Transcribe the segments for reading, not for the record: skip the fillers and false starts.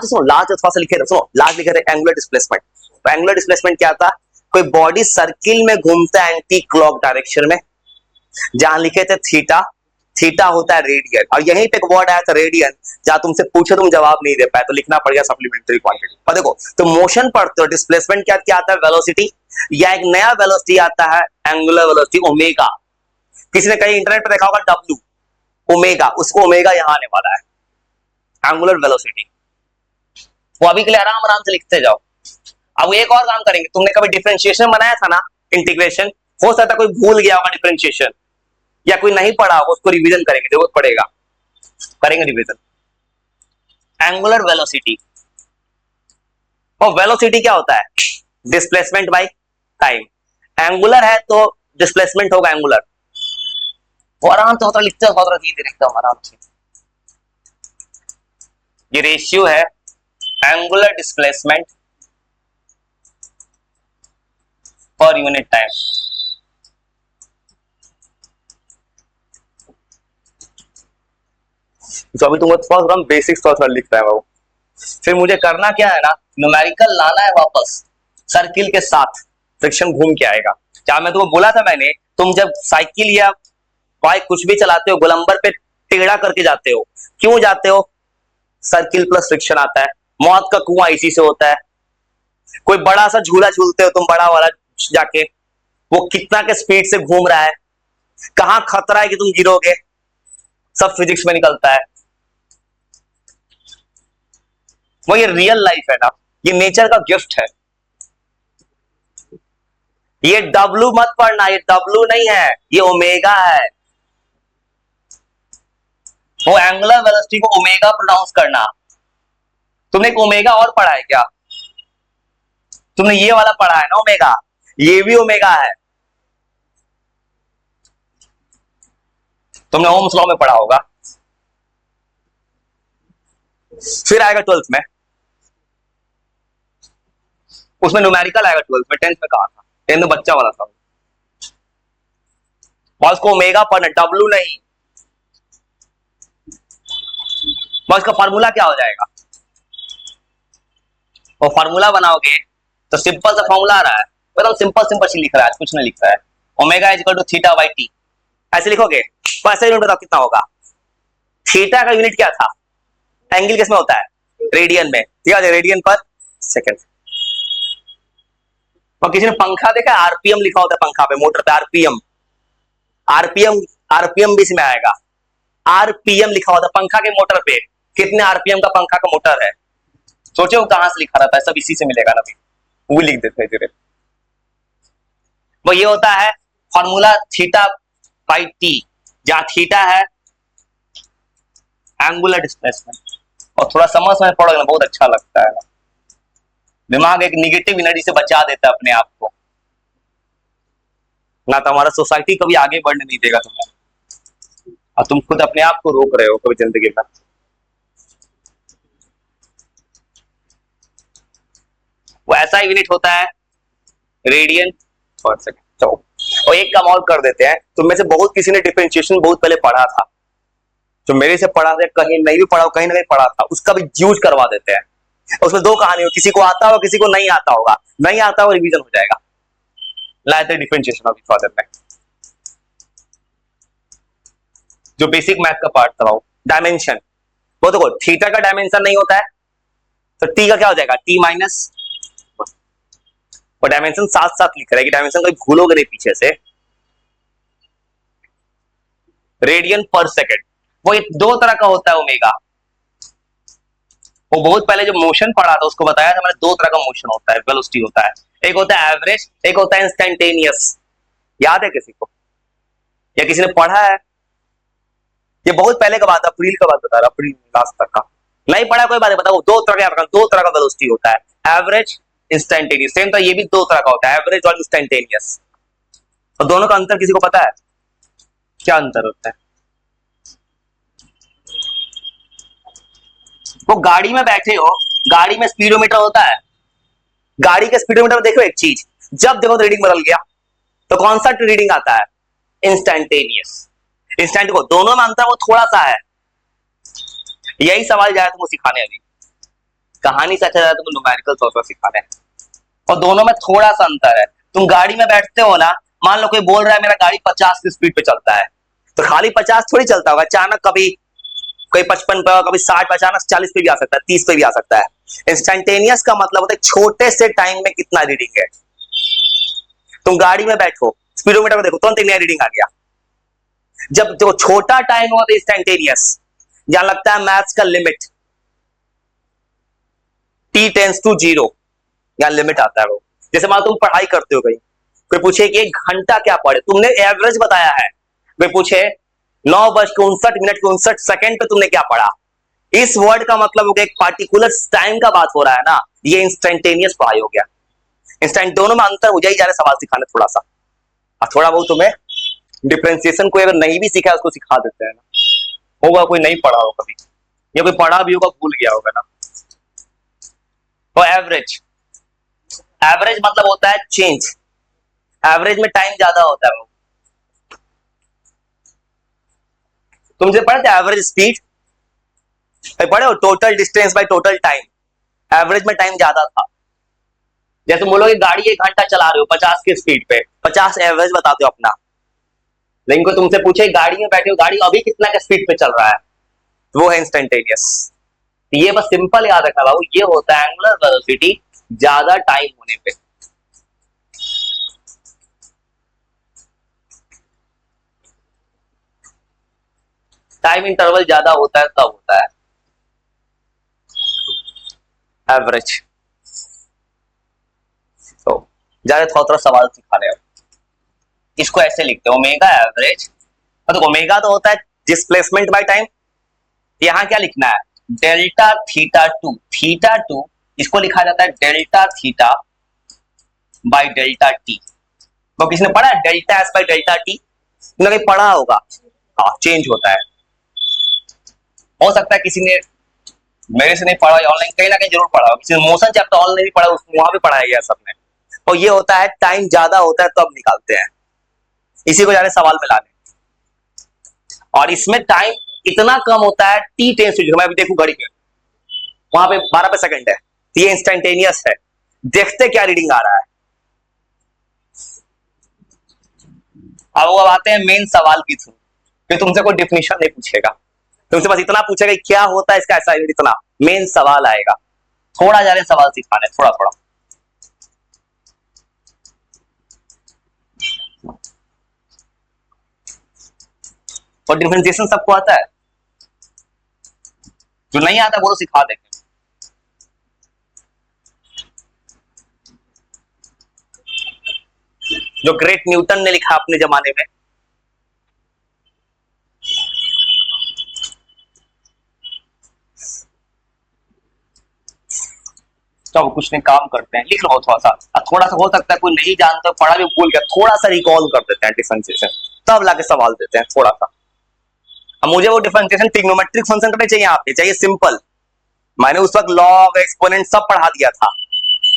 सुनो लास्ट थोड़ा सा लिखे थे, सुनो लास्ट लिखे थे एंगुलर डिस्प्लेसमेंट। तो एंगुलर डिस्प्लेसमेंट क्या था, कोई बॉडी सर्किल में घूमता है एंटी क्लॉक डायरेक्शन में, जहां लिखे थे थीटा, थीटा होता है रेडियन, और यहीं पे एक वर्ड आया था रेडियन, जहां तुमसे पूछे तुम जवाब नहीं दे पाए तो लिखना पड़ेगा सप्लीमेंट्री क्वांटिटी। पर देखो तो मोशन पढ़ते हो, डिस्प्लेसमेंट क्या क्या आता है, वेलोसिटी, या एक नया वेलोसिटी आता है एंगुलर वेलोसिटी ओमेगा। किसी ने कहीं इंटरनेट पर देखा होगा डब्ल्यू ओमेगा, उसको ओमेगा यहां आने वाला है एंगुलर वेलोसिटी। वो अभी के लिए आराम आराम से लिखते जाओ। अब एक और काम करेंगे, तुमने कभी डिफरेंशिएशन बनाया था ना, इंटीग्रेशन, हो सकता है कोई भूल गया होगा डिफरेंशिएशन, या कोई नहीं पढ़ा होगा, उसको रिवीजन करेंगे, जरूरत पड़ेगा, करेंगे रिवीजन। एंगुलर वेलोसिटी, और वेलोसिटी क्या होता है, डिस्प्लेसमेंट बाय टाइम। एंगुलर है तो डिस्प्लेसमेंट होगा एंगुलर। वो आराम से होता लिखते होता एकदम आराम से। ये रेशियो है angular displacement per unit time. तो अभी तुमको थोड़ा बेसिक्स थोड़ा लिखता है वो, फिर मुझे करना क्या है ना, न्यूमेरिकल लाना है वापस सर्किल के साथ, फ्रिक्शन घूम के आएगा। जहां मैं तुमको बोला था मैंने, तुम जब साइकिल या बाइक कुछ भी चलाते हो, गोलंबर पे टेढ़ा करके जाते हो, क्यों जाते हो, सर्किल प्लस फ्रिक्शन आता है। मौत का कुआं इसी से होता है। कोई बड़ा सा झूला झूलते हो तुम, बड़ा वाला जाके, वो कितना के स्पीड से घूम रहा है, कहां खतरा है कि तुम गिरोगे, सब फिजिक्स में निकलता है। वो ये रियल लाइफ है ना, ये नेचर का गिफ्ट है। ये डब्लू मत पढ़ना, ये डब्लू नहीं है, ये ओमेगा है। वो एंगुलर वेलोसिटी को ओमेगा प्रोनाउंस करना। तुमने एक ओमेगा और पढ़ा है क्या, तुमने ये वाला पढ़ा है ना ओमेगा, ये भी ओमेगा है, तुमने ओम्स लॉ में पढ़ा होगा। फिर आएगा 12th में, उसमें न्यूमेरिकल आएगा 12th में, 10th में कहा था, 10th में बच्चा वाला था, बस को ओमेगा पढ़ना, डब्लू नहीं। बस का फार्मूला क्या हो जाएगा, वो फार्मूला बनाओगे तो सिंपल सा फार्मूला आ रहा है, एकदम सिंपल सिंपल सी लिख रहा है, कुछ नहीं लिख रहा है। Omega is equal to theta by T, ऐसे लिखोगे। तो ऐसे यूनिट बताओ कितना होगा, थीटा का यूनिट क्या था, एंगल किसमें होता है, रेडियन में, ठीक है, रेडियन पर सेकंड। और किसी ने पंखा देखा, आरपीएम लिखा होता है पंखा पे, मोटर पे आरपीएम, आरपीएम, आरपीएम भी इसमें आएगा, आरपीएम लिखा होता है पंखा के मोटर पे, कितने आरपीएम का पंखा का मोटर है, सोचे वो कहां से लिखा रहता है, सब इसी से मिलेगा ना, वो लिख देते हैं धीरे। वो ये होता है फॉर्मूला थीटा बाई टी, जहां थीटा है एंगुलर डिस्प्लेसमेंट। और थोड़ा समझ में पड़ोगे ना, बहुत अच्छा लगता है ना, दिमाग एक निगेटिव एनर्जी से बचा देता है अपने आप को ना, तो हमारा सोसाइटी कभी आगे बढ़ने नहीं देगा तुम्हें, और तुम खुद अपने आप को रोक रहे हो कभी जिंदगी में। वो ऐसा यूनिट होता है रेडियन पर सेकंड। चलो, और एक काम और कर देते हैं, तुम में से बहुत किसी ने डिफरेंशिएशन बहुत पहले पढ़ा था, जो मेरे से पढ़ा था, कहीं नहीं भी पढ़ा, कहीं ना कहीं पढ़ा था, उसका भी यूज करवा देते हैं। उसमें दो कहानी हो, किसी को आता होगा, किसी को नहीं आता होगा, नहीं आता होगा रिवीजन हो जाएगा। लाते डिफरेंशिएशन अभी थोड़ा देर में, जो बेसिक मैथ का पार्ट था, डायमेंशन। वो देखो थीटा का डायमेंशन नहीं होता है, तो टी का क्या हो जाएगा, टी माइनस, और डायमेंशन साथ साथ लिख रहा है कि डायमेंशन कोई भूलोगे नहीं पीछे से। रेडियन पर सेकंड, वो दो तरह का होता है ओमेगा। वो बहुत पहले जो मोशन पढ़ा था उसको बताया था मैंने, दो तरह का मोशन होता है, वेलोसिटी होता है, एक होता है एवरेज, एक होता है इंस्टेंटेनियस। याद है किसी को, या किसी ने पढ़ा है, ये बहुत पहले का बात, अप्रैल का बात बता रहा, अप्रैल लास्ट तक का, नहीं पढ़ा कोई बात बताओ। दो तरह का वेलोसिटी होता है, एवरेज इंस्टेंटेनियस। सेम तो ये भी दो तरह का होता है, एवरेज और इंस्टेंटेनियस। और दोनों का अंतर किसी को पता है, क्या अंतर होता है? वो गाड़ी में बैठे हो, गाड़ी में स्पीडोमीटर होता है, गाड़ी के स्पीडोमीटर में देखो एक चीज, जब देखो तो रीडिंग बदल गया, तो कौन सा रीडिंग आता है, इंस्टेंटेनियस। इंस्टेंट को दोनों में अंतर वो थोड़ा सा है, यही सवाल जाए तुमको सिखाने अभी। कहानी से अच्छा तुम न्यूमेरिकल थोड़ा सिखाना है। और दोनों में थोड़ा सा अंतर है। तुम गाड़ी में बैठते हो ना, मान लो कोई बोल रहा है मेरा गाड़ी 50 की स्पीड पे चलता है, तो खाली 50 थोड़ी चलता होगा, अचानक कभी कोई 55 पे, कभी 60 पे, अचानक 40 पे भी आ सकता है, 30 पे भी आ सकता है। इंस्टेंटेनियस का मतलब होता है छोटे से टाइम में कितना रीडिंग है। तुम गाड़ी में बैठो, स्पीडोमीटर में देखो, तुरंत नया रीडिंग आ गया। जब जो छोटा टाइम होता है इंस्टेंटेनियस, जहां लगता है मैथ्स का लिमिट t टेंस टू 0, यहां लिमिट आता है वो। जैसे मान तुम पढ़ाई करते हो, कोई पूछे कि 1 घंटा क्या पढ़े, तुमने एवरेज बताया है, कोई पूछे 9:59 पे तुमने क्या पढ़ा, इस वर्ड का मतलब हो गया एक पार्टिकुलर टाइम का बात हो रहा है ना, ये इंस्टेंटेनियस पढ़ाई हो गया। इंस्टेंट दोनों में अंतर हो जाए, जा रहे सवाल सिखाने थोड़ा सा, और थोड़ा बहुत तुम्हें डिफरेंशिएशन कोई अगर नहीं भी सीखा है उसको सिखा देते हैं ना। होगा कोई नहीं पढ़ा हो कभी, या कोई पढ़ा भी होगा भूल गया होगा ना। तो एवरेज, एवरेज मतलब होता है चेंज, एवरेज में टाइम ज्यादा होता है। वो तुमसे पढ़े थे एवरेज स्पीड, पढ़े हो total distance by total time, average में टाइम ज्यादा था। जैसे बोलोगे गाड़ी 1 घंटा चला रहे हो 50 की स्पीड पे, 50 एवरेज बताते हो अपना। लेकिन कोई तुमसे पूछे गाड़ी में बैठे हो, गाड़ी अभी कितना का स्पीड पे चल रहा है, वो है इंस्टेंटेनियस। ये बस सिंपल याद रखना बाबू, ये होता है एंगुलर वेलोसिटी ज्यादा टाइम होने पे। टाइम इंटरवल ज्यादा होता है तब होता है एवरेज। तो ज्यादा थोड़ा सवाल सिखा रहे हो, इसको ऐसे लिखते हैं ओमेगा एवरेज। तो ओमेगा तो होता है डिस्प्लेसमेंट बाय टाइम, यहां क्या लिखना है delta theta two, theta two इसको लिखा जाता है delta theta by delta T. तो किसने पढ़ा है delta S by delta T, तुमने कहीं पढ़ा होगा। हाँ चेंज होता है, हो सकता है किसी ने मेरे से नहीं पढ़ा, ऑनलाइन कहीं ना कहीं जरूर पढ़ा, किसी ने मोशन चैप्टर ऑनलाइन नहीं पढ़ा, वहां भी पढ़ाया गया सबने। और ये होता है टाइम ज्यादा होता है तो अब निकालते हैं, इसी को जाने सवाल में लाने। और इसमें टाइम इतना कम होता है टी टेंस टू 0, मैं अभी देखूं घड़ी पे वहां पे 12 पे सेकंड है, तो ये इंस्टेंटेनियस है। देखते क्या रीडिंग आ रहा है। अब वो आते हैं मेन सवाल की थ्रू, फिर तुमसे कोई डिफिनेशन नहीं पूछेगा, तुमसे बस इतना पूछेगा क्या होता है इसका असाइनमेंट, इतना मेन सवाल आएगा। थोड़ा जा रहे सवाल सिखाने, थोड़ा थोड़ा। और डिफरेंशिएशन सबको आता है, जो नहीं आता वो तो सिखा देंगे। जो ग्रेट न्यूटन ने लिखा अपने जमाने में, तो कुछ नहीं काम करते हैं, लिख लो थोड़ा सा, थोड़ा सा हो सकता है कोई नहीं जानता पढ़ा भी भूल गया, थोड़ा सा रिकॉल कर देते हैं डिफरेंशिएशन, तब लाके सवाल देते हैं थोड़ा सा। अब मुझे वो डिफरेंशिएशन ट्रिग्नोमेट्रिक फंक्शन का चाहिए, आप चाहिए सिंपल। मैंने उस वक्त लॉग एक्सपोनेंट सब पढ़ा दिया था,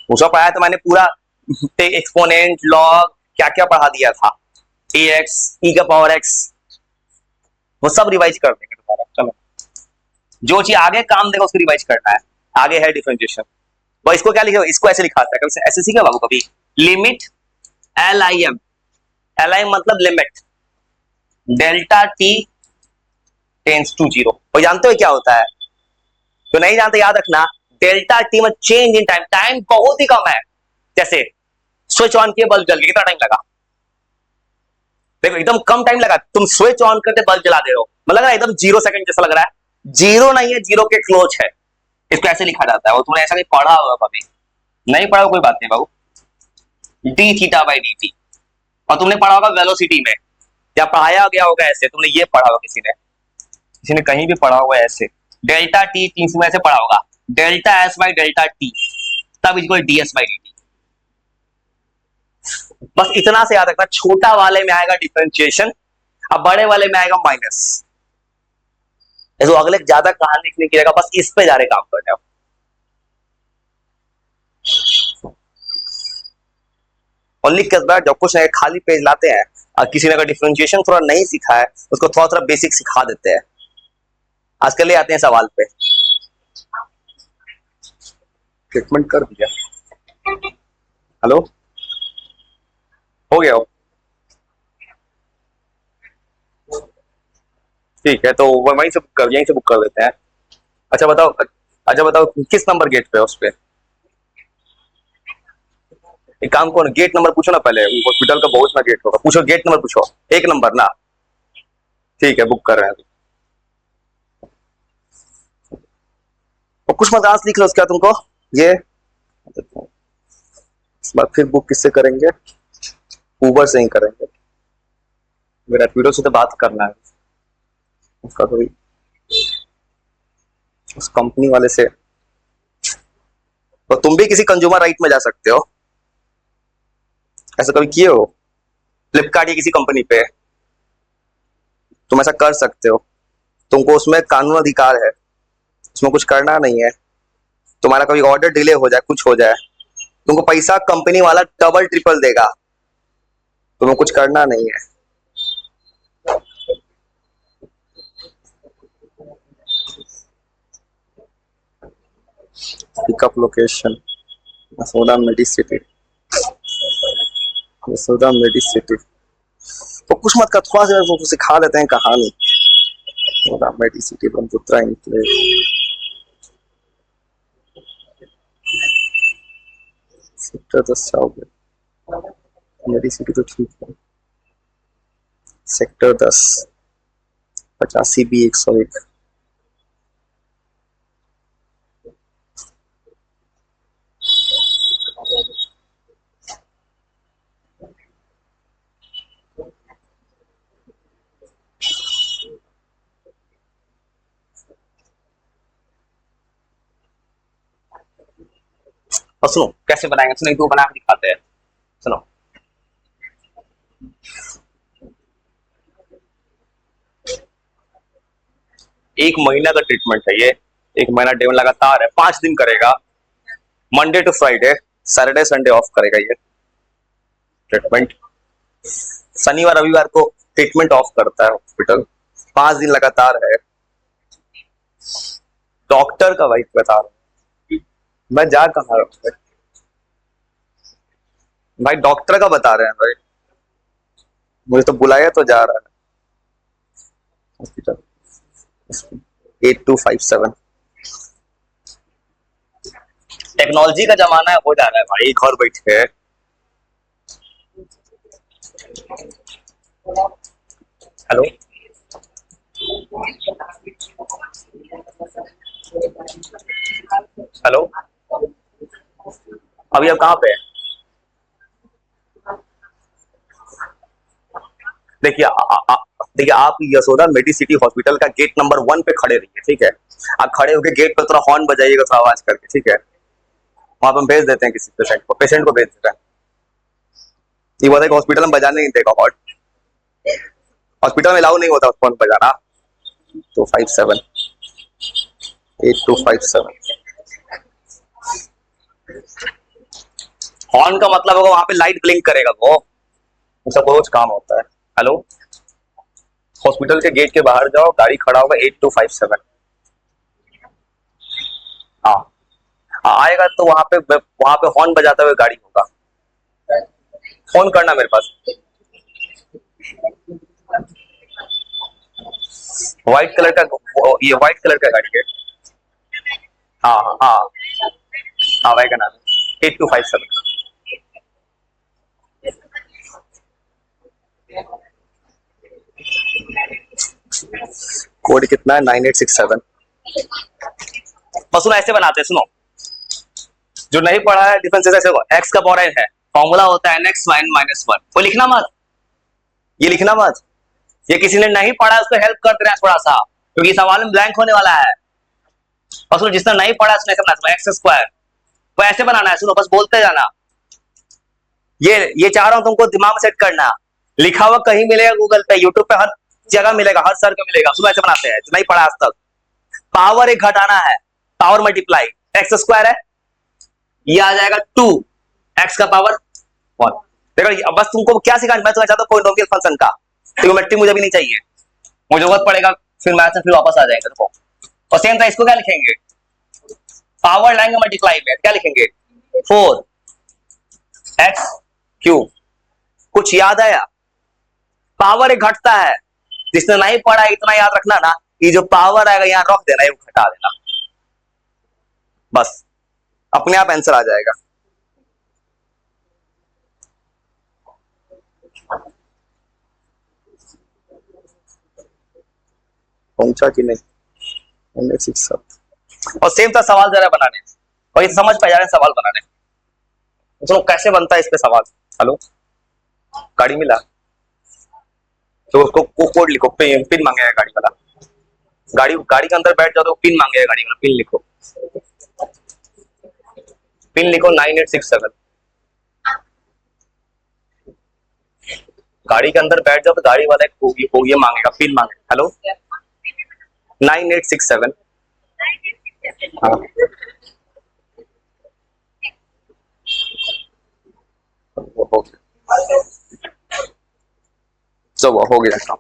उस वक्त पढ़ाया तो मैंने पूरा एक्सपोनेंट लॉग क्या क्या पढ़ा दिया था, ए एक्स ई का पावर एक्स, वो सब रिवाइज कर देंगे दोबारा। चलो जो चीज आगे काम देगा उसको रिवाइज करना है, आगे है डिफरेंशिएशन। तो इसको क्या लिखे, इसको ऐसे लिखा था कभी ऐसे सीखा बाबू कभी, लिमिट LIM, LIM मतलब limit delta t tends to 0। वो जानते हो क्या होता है, तो नहीं जानते याद रखना, डेल्टा टी में चेंज इन टाइम, टाइम बहुत ही कम है। जैसे स्विच ऑन किए बल्ब जल गया, कितना टाइम लगा, देखो एकदम कम टाइम लगा, तुम स्विच ऑन करते बल्ब जला दे रहे हो, मतलब एकदम 0 सेकंड जैसा लग रहा है, 0 नहीं है, 0 के क्लोज है। इसको ऐसे लिखा जाता है, वो तुमने ऐसा नहीं पढ़ा होगा कभी, नहीं पढ़ा कोई बात नहीं बाबू, d theta by d t. और तुमने पढ़ा होगा वेलोसिटी में, या पढ़ाया गया होगा ऐसे, तुमने ये पढ़ा होगा किसी ने कहीं भी पढ़ा होगा ऐसे, डेल्टा टी 300 में ऐसे पढ़ा होगा, delta s by delta t तब equal d s by d t. बस इतना से याद रखना, छोटा वाले में आएगा डिफरेंशिएशन, अब बड़े वाले में आएगा माइनस। तो अगले ज्यादा कहानी लिखने की जगह बस इस पे जा रहे काम करने। अब और लिख के बाद जब कुछ खाली पेज लाते हैं और किसी ने अगर डिफरेंशिएशन थोड़ा नहीं सीखा है उसको थोड़ा थोड़ा बेसिक सिखा देते हैं। आजकल ले आते हैं सवाल पे, ट्रीटमेंट कर दिया। हेलो, हो गया हो? ठीक है, तो वहीं से यहीं से बुक कर देते हैं। अच्छा बताओ, अच्छा बताओ किस नंबर गेट पे है उस पे? एक काम करो, गेट नंबर पूछो ना पहले, हॉस्पिटल का बहुत ना गेट होगा, पूछो गेट नंबर पूछो, एक नंबर ना। ठीक है, बुक कर रहे हैं अभी। और कुछ मत लिख लो, उसके बाद तुमको ये इस बार फिर बुक किससे करेंगे? उबर से ही करेंगे। मेरा रैपिडो से तो बात करना है, उसका कोई उस कंपनी वाले से। तो तुम भी किसी कंज्यूमर राइट में जा सकते हो, ऐसा कभी किए हो? फ्लिपकार्ट या किसी कंपनी पे तुम ऐसा कर सकते हो, तुमको उसमें कानून अधिकार है, उसमें कुछ करना नहीं है। तुम्हारा कभी ऑर्डर डिले हो जाए, कुछ हो जाए, तुमको पैसा कंपनी वाला डबल ट्रिपल देगा, तुम्हें कुछ करना नहीं है। Pickup location Yashoda Medicity, Yashoda Medicity. तो कुछ मत कर, थोड़ा सा वो सिखा देते हैं कहानी। यशोदा मेडिसिटी ब्रह्मपुत्रा इंक्लेव, सेक्टर 10 जाओगे, मेडिसिटी तो ठीक है। Sector 10 85B 101। और सुनो कैसे बनाएंगे, सुनो एक दो बना के दिखाते हैं। सुनो, एक महीना का ट्रीटमेंट है ये, एक महीना डेवन लगातार है, 5 दिन करेगा, Monday to Friday, Saturday Sunday off करेगा ये ट्रीटमेंट। शनिवार रविवार को ट्रीटमेंट ऑफ करता है हॉस्पिटल, 5 दिन लगातार है। डॉक्टर का भाई बता रहा हूँ मैं, जा कहाँ रहा हूँ भाई, डॉक्टर का बता रहे हैं भाई, मुझे तो बुलाया तो जा रहा है हॉस्पिटल। 8257। टेक्नोलॉजी का जमाना है, हो जा रहा है भाई घर बैठे। हेलो, हेलो, अभी आप कहाँ पे हैं? देखिए देखिए, आप यशोदा मेडिसिटी हॉस्पिटल का गेट नंबर 1 पे खड़े रहिए, ठीक है? आप खड़े होकर गेट पे थोड़ा हॉर्न बजाइएगा, थोड़ा आवाज करके, ठीक है? वहां पे हम भेज देते हैं किसी पेशेंट को भेज देते हैं। ये बोलता है कि हॉस्पिटल में बजाने नहीं देगा हॉर्न, हॉस्पिटल में अलाउ नहीं होता फोन बजाना। 257 8257। हॉर्न का मतलब होगा वहां पे लाइट ब्लिंक करेगा, वो उसका रोज काम होता है। हेलो, हॉस्पिटल के गेट के बाहर जाओ, गाड़ी खड़ा होगा 8257। हाँ, आएगा तो वहां पे हॉर्न बजाते हुए गाड़ी होगा, फोन करना मेरे पास। व्हाइट कलर का, ये व्हाइट कलर का गाड़ी है। हाँ हाँ हाँ हाँ, वैगन आर 8257। कोड कितना है? 9867। बस सुनो, ऐसे बनाते हैं, सुनो, जो नहीं पढ़ा है डिफरेंस ऐसे होगा, एक्स का पावर n है, फॉर्मूला होता है nx -1। वो लिखना मत, ये लिखना मत, ये किसी ने नहीं पढ़ा उसको हेल्प कर दे रहे हैं थोड़ा सा, क्योंकि सवाल में ब्लैंक होने वाला है। और सुनो, जिसने नहीं पढ़ा उसने समझना एक्स स्क्वायर, वो ऐसे बनाना है, सुनो बस बोलते जाना। ये चाह रहा हूं तुमको दिमाग में सेट करना, लिखा हुआ कहीं मिलेगा, गूगल पे, यूट्यूब पे, हर जगह मिलेगा, हर सर को मिलेगा। सुनो ऐसे बनाते हैं, नहीं पढ़ा आज तक। पावर एक घटाना है, पावर मल्टीप्लाई, एक्स स्क्वायर है, ये आ जाएगा 2 एक्स का पावर 1। देखो बस तुमको क्या सिखाना, मैं तुम्हें चाहता हूँ पॉलिनोमियल फंक्शन का, ट्रिग्नोमेट्री मुझे भी नहीं चाहिए, मुझे जरूरत पड़ेगा फिर मैथ से फिर वापस आ जाएगा। देखो, और सेम था, इसको क्या लिखेंगे? पावर लाएंगे मल्टीप्लाई में, क्या लिखेंगे 4x³ कुछ याद आया? पावर एक घटता है, जिसने नहीं पढ़ा इतना याद रखना ना, ये जो पावर आएगा यहां रख देना, ये घटा देना, बस अपने आप आंसर आ जाएगा। पहुंचा कि नहीं? और सेम था सवाल जरा बनाने, और ये तो समझ पाए जा रहे हैं सवाल बनाने। सुनो कैसे बनता है इस पे सवाल। हेलो, गाड़ी मिला तो उसको कोड लिखो, पिन मांगेगा गाड़ी वाला, गाड़ी के अंदर बैठ जाओ तो पिन मांगेगा गाड़ी वाला, पिन लिखो, पिन लिखो 9867। गाड़ी के अंदर बैठ जाओ तो गाड़ी वाला ये मांगेगा, पिन मांगेगा। हेलो 9867। हाँ चलो हो गया काम।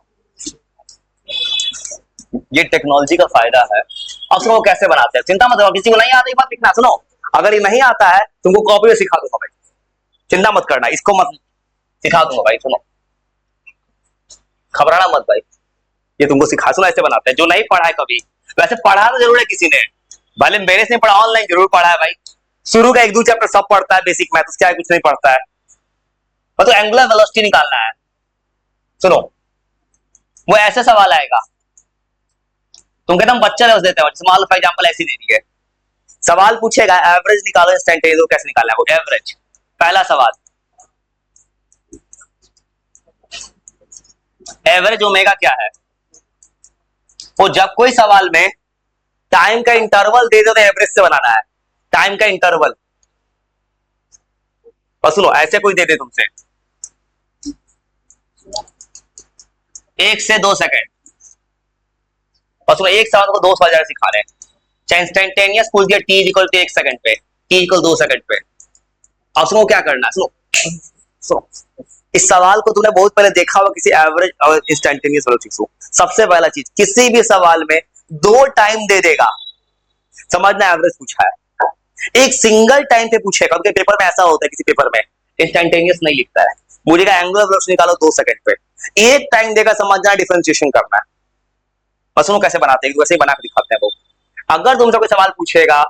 ये टेक्नोलॉजी का फायदा है। अब सुनो कैसे बनाते हैं, चिंता मत करो, किसी को नहीं आता ये बात लिखना। सुनो अगर ये नहीं आता है तुमको कॉपी में सिखा दूंगा भाई, चिंता मत करना, इसको मत सिखा दूंगा भाई। सुनो घबराना मत भाई, ये तुमको सिखा, सुनो ऐसे बनाते हैं। जो नहीं पढ़ा है कभी, वैसे पढ़ा तो जरूर है किसी ने, भले मेरे से पढ़ा, ऑनलाइन जरूर पढ़ा है भाई। शुरू का 1-2 चैप्टर सब पढ़ता है, बेसिक मैथ्स क्या है कुछ नहीं पढ़ता है, तो एंगुलर वेलोसिटी निकालना है। सुनो वो ऐसे सवाल आएगा, तुम कहते हम बच्चा लेवल देते हैं, स्मॉल फॉर एग्जांपल ऐसी दे दी है, सवाल पूछेगा एवरेज निकालो इंस्टेंटेनियस, कैसे निकालना है वो एवरेज। पहला सवाल एवरेज ओमेगा क्या है, वो जब कोई सवाल में टाइम का इंटरवल दे दो तो एवरेज से बनाना है, टाइम का इंटरवल। और सुनो ऐसे कोई दे दे तुमसे 1 से 2 सेकंड, और सुनो एक सवाल को 2 सवाल सिखा रहे हैं, चाहे इंस्टेंटेनियस पूछ दिया t इक्वल टू 1 सेकंड पे, t इक्वल 2 सेकंड पे। अब सुनो क्या करना है, सुनो इस सवाल को तूने बहुत पहले देखा होगा किसी एवरेज और इंस्टेंटेनियस वेलोसिटी को। सबसे पहला चीज, किसी भी सवाल में 2 टाइम दे देगा, समझना एवरेज पूछा है। एक सिंगल टाइम पे पूछेगा, उनके पेपर में ऐसा होता है, किसी पेपर में इंस्टेंटेनियस नहीं लिखता है, मुझे का एंगुलर वेलोसिटी निकालो 2 सेकंड पे, एक टाइम देगा, समझना डिफरेंशिएशन करना है। और सुनो कैसे बनाते हैं, वैसे ही बना के दिखाते हैं वो। अगर तुमसे कोई सवाल पूछेगा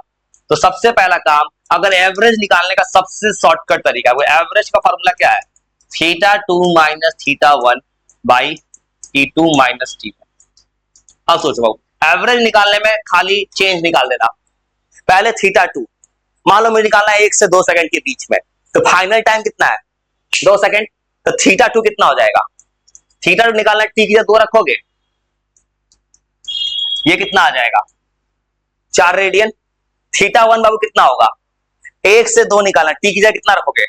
तो सबसे पहला काम, अगर एवरेज निकालने का सबसे शॉर्टकट तरीका, वो एवरेज का फॉर्मूला क्या है, θ2 minus θ1 by T2 minus T1। अब सोचो एवरेज निकालने में खाली चेंज निकाल देना, पहले θ2 मान लो मुझे निकालना है 1 से 2 सेकंड के बीच में, तो फाइनल टाइम कितना है 2 सेकंड, तो θ2 कितना हो जाएगा, θ2 निकालना t की जगह 2 रखोगे, ये कितना आ जाएगा 4 रेडियन। θ1 बाबू कितना होगा, 1 से 2 निकालना, t की जगह कितना रखोगे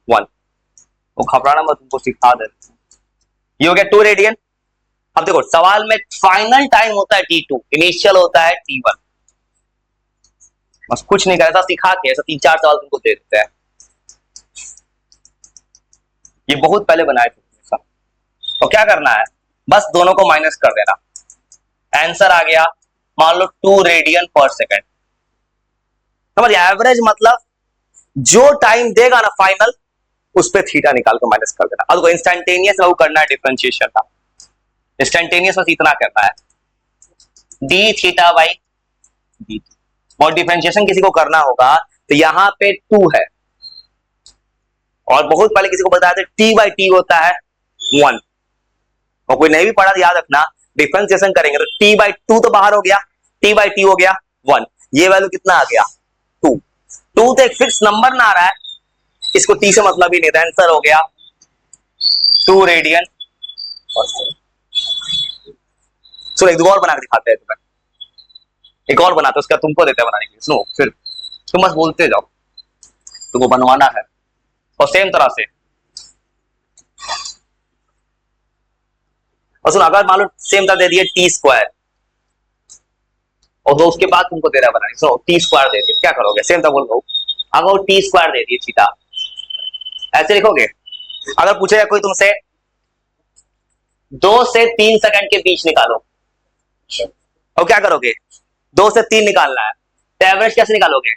1। वो घबराना मत, तुमको सिखा दे, ये हो गया 2 रेडियन। अब देखो सवाल में फाइनल टाइम होता है T2, इनिशियल होता है T1, बस कुछ नहीं करता, सिखा के ऐसा 3-4 सवाल तुमको दे देते हैं। ये बहुत पहले बनाए थे, तो क्या करना है, बस दोनों को माइनस कर देना, आंसर आ गया मान लो 2 रेडियन पर सेकंड। समझ, एवरेज मतलब जो टाइम देगा ना फाइनल, उस पे थीटा निकाल कर माइनस कर देना। अब इंस्टेंटेनियस वो करना है डिफरेंशिएशन का, इंस्टेंटेनियस बस इतना करना है, डी थीटा बाई डी। और डिफरेंशिएशन किसी को करना होगा तो यहां पे 2 है, और बहुत पहले किसी को बताया था टी बाई टी होता है 1, और कोई नहीं भी पढ़ा तो याद रखना, डिफरेंशिएशन करेंगे तो टी बाई 2 तो बाहर हो गया, टी बाई टी हो गया 1, ये वैल्यू कितना आ गया 2। 2 तो एक फिक्स नंबर ना आ रहा है, इसको टी से मतलब ही नहीं, आंसर हो गया 2 रेडियन। सुनो एक दो और बना के दिखाते हैं तुम्हें, एक और बनाते हैं, उसका तुमको देते हैं बनाने के लिए। सुनो फिर तुम बस बोलते जाओ, तुमको बनवाना है। और सेम तरह से, और सुनो अगर मान लो सेम तरह दे दिए टी स्क्वायर, और तो उसके बाद तुमको दे रहा है बनाने, सुनो टी स्क्वायर दे दिए, क्या करोगे, सेम तरह बोल रहा हूं, अगर वो टी स्क्वायर दे दिए थीटा, ऐसे लिखोगे। अगर पूछेगा कोई तुमसे 2 से 3 सेकंड के बीच निकालो, और क्या करोगे 2 से 3 निकालना है, तो एवरेज कैसे निकालोगे?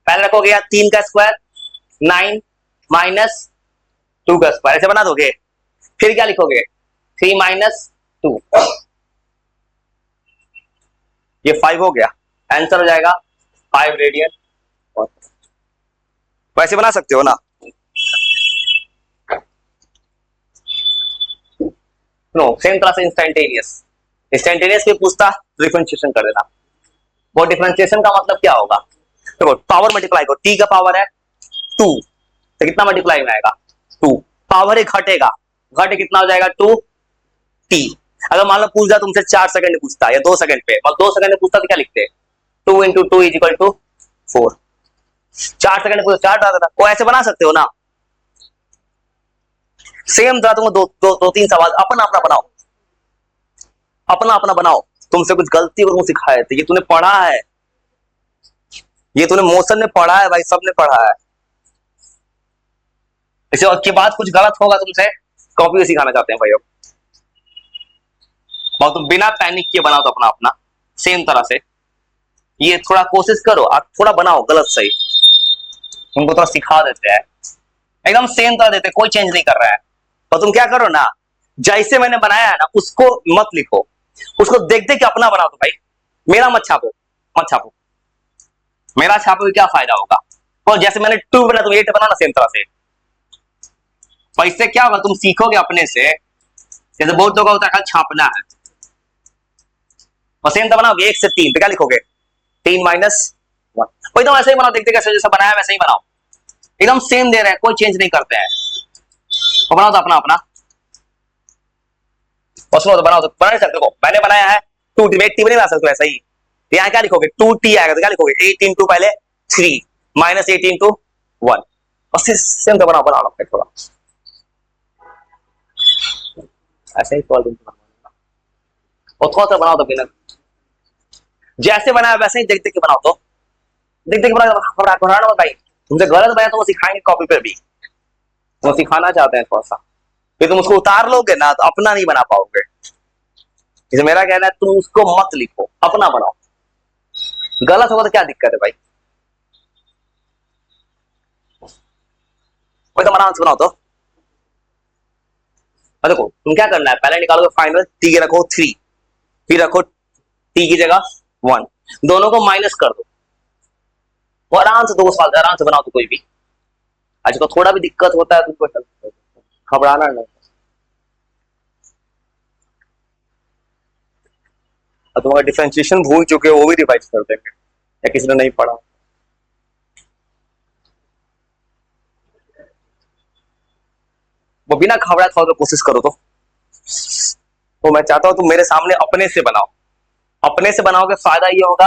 पहले रखोगे यार 3 का स्क्वायर 9 माइनस 2 का स्क्वायर, ऐसे बना दोगे। फिर क्या लिखोगे? 3 माइनस 2, ये 5 हो गया, आंसर हो जाएगा 5 रेडियन। वैसे बना सकते हो ना? नो, सेम तरह से इंस्टेंटेनियस भी पूछता, डिफरेंशिएशन कर देना। वो डिफरेंशिएशन का मतलब क्या होगा? देखो पावर मल्टीप्लाई करो, टी का पावर है 2, तो कितना मल्टीप्लाई में आएगा? 2। पावर एक घटेगा, घट कितना हो जाएगा? 2 टी। अगर मान लो पूछ जाए तुमसे 4 सेकंड में पूछता या 2 सेकंड पे, और 2 सेकंड में पूछता तो क्या लिखते? 2 into 2 is equal to 4। 4 second में पूछता 4 डाल देता। वो ऐसे बना सकते हो ना? सेम था, तुम दो तीन सवाल अपना अपना बनाओ, अपना अपना बनाओ। तुमसे कुछ गलती और सिखाए थे, ये तूने पढ़ा है, ये तूने मोशन में पढ़ा है भाई, सबने पढ़ा है। इसे और के बाद कुछ गलत होगा तुमसे, कॉपी सिखाना चाहते हैं भाइयों। और तुम बिना पैनिक किए बनाओ तो अपना अपना सेम तरह से। ये थोड़ा कोशिश करो, आप थोड़ा बनाओ गलत सही, तुमको थोड़ा सिखा देते हैं, एकदम सेम तरह देते, कोई चेंज नहीं कर रहा है। और तुम क्या करो ना, जैसे मैंने बनाया है ना उसको मत लिखो, उसको देख देख के अपना बनाओ। तो भाई मेरा मत छापो, मत छापो, मेरा छापो क्या फायदा होगा? और जैसे मैंने 2 बना, तुम 8 बना ना सेम तरह से। और इससे क्या होगा, तुम सीखोगे अपने से। जैसे बहुत लोगों को छापना है, और सेम तो बनाओगे 1 से 3, तो क्या लिखोगे? 3 माइनस 1। वही तो ऐसे ही बनाओ, देखते कैसे जैसा बनाया वैसे ही बनाओ, एकदम सेम दे रहे हैं, कोई चेंज नहीं करते हैं। तो बनाओ तो अपना अपना, और सुनो तो बनाओ तो बना नहीं सकते हो। मैंने बनाया है 2 टी, 8 टी नहीं बना सकते ऐसा ही। यहाँ क्या लिखोगे? 2 टी आएगा तो क्या लिखोगे? 8 इंटू पहले 3 माइनस 8 इंटू 1, और सेम तो बनाओ, बनाओ थोड़ा ऐसे ही सॉल्व करना, और थोड़ा सा बनाओ तो बिना, जैसे बनाया वैसे ही देख देख के बनाओ, तो देख देख के बनाओ भाई। तुमसे गलत बनाया तो वो सिखाएंगे कॉपी पे भी, वो सिखाना चाहते हैं थोड़ा सा। फिर तुम उसको उतार लोगे ना तो अपना नहीं बना पाओगे। जैसे मेरा कहना है तुम उसको मत लिखो, अपना बनाओ। गलत होगा तो क्या दिक्कत है भाई? कोई तो आराम से बनाओ तो। देखो तुम क्या करना है, पहले निकालोगे फाइनल, टी के रखो 3, फिर रखो टी की जगह 1, दोनों को माइनस कर दो, वो आराम से 2 सवाल आराम से बनाओ तो कोई भी। अच्छा तो थोड़ा भी दिक्कत होता है तुमको घबराना नहीं, तुम अगर डिफरेंशिएशन भूल चुके हो वो भी रिवाइज कर देंगे, या किसी ने नहीं पढ़ा। वो बिना घबराए थोड़ा कोशिश करो तो मैं चाहता हूं तुम मेरे सामने अपने से बनाओ। अपने से बनाओगे फायदा ये होगा